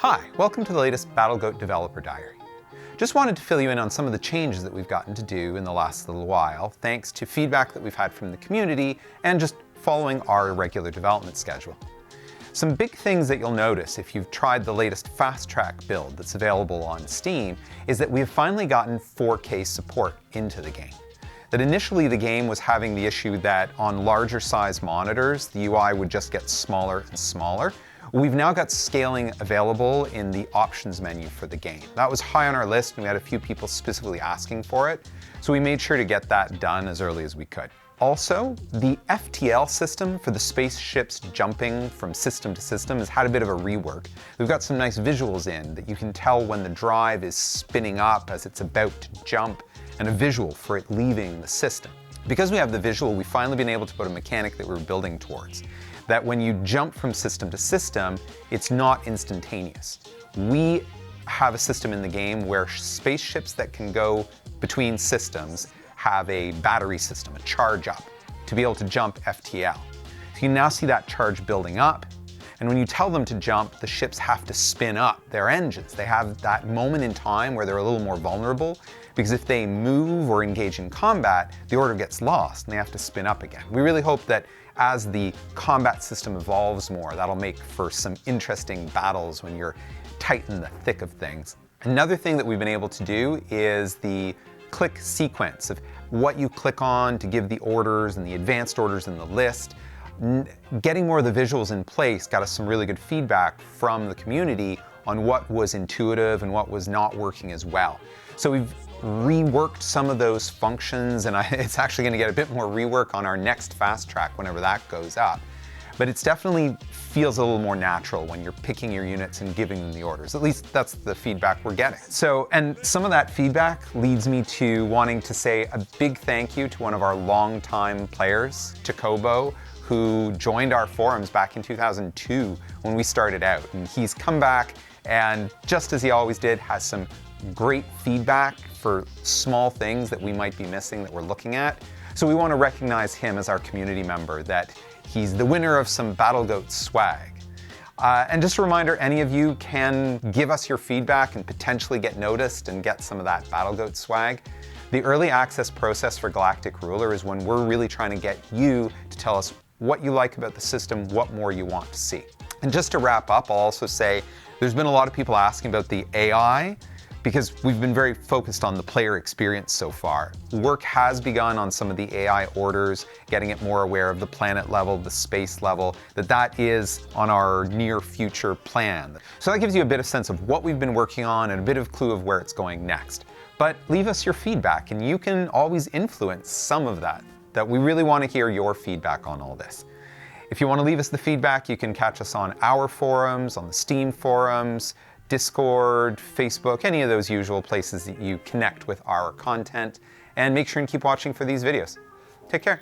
Hi, welcome to the latest BattleGoat Developer Diary. Just wanted to fill you in on some of the changes that we've gotten to do in the last little while, thanks to feedback that we've had from the community and just following our regular development schedule. Some big things that you'll notice if you've tried the latest fast track build that's available on Steam is that we have finally gotten 4K support into the game. That initially the game was having the issue that on larger size monitors, the UI would just get smaller and smaller. We've now got scaling available in the options menu for the game. That was high on our list and we had a few people specifically asking for it, so we made sure to get that done as early as we could. Also, the FTL system for the spaceships jumping from system to system has had a bit of a rework. We've got some nice visuals in that you can tell when the drive is spinning up as it's about to jump, and a visual for it leaving the system. Because we have the visual, we've finally been able to put a mechanic that we're building towards. That when you jump from system to system, it's not instantaneous. We have a system in the game where spaceships that can go between systems have a battery system, a charge up, to be able to jump FTL. So you now see that charge building up, and when you tell them to jump, the ships have to spin up their engines. They have that moment in time where they're a little more vulnerable, because if they move or engage in combat, the order gets lost and they have to spin up again. We really hope that as the combat system evolves more, that'll make for some interesting battles when you're tight in the thick of things. Another thing that we've been able to do is the click sequence of what you click on to give the orders and the advanced orders in the list. Getting more of the visuals in place got us some really good feedback from the community on what was intuitive and what was not working as well. So we've reworked some of those functions, and it's actually going to get a bit more rework on our next fast track whenever that goes up. But it definitely feels a little more natural when you're picking your units and giving them the orders. At least that's the feedback we're getting. So, and some of that feedback leads me to wanting to say a big thank you to one of our longtime players, Jacobo, who joined our forums back in 2002 when we started out. And he's come back and, just as he always did, has some great feedback for small things that we might be missing that we're looking at. So we want to recognize him as our community member, that he's the winner of some BattleGoat swag. And just a reminder, any of you can give us your feedback and potentially get noticed and get some of that BattleGoat swag. The early access process for Galactic Ruler is when we're really trying to get you to tell us what you like about the system, what more you want to see. And just to wrap up, I'll also say there's been a lot of people asking about the AI, because we've been very focused on the player experience so far. Work has begun on some of the AI orders, getting it more aware of the planet level, the space level, that is on our near future plan. So that gives you a bit of sense of what we've been working on and a bit of clue of where it's going next. But leave us your feedback, and you can always influence some of that we really want to hear your feedback on all this. If you want to leave us the feedback, you can catch us on our forums, on the Steam forums, Discord, Facebook, any of those usual places that you connect with our content. And make sure and keep watching for these videos. Take care.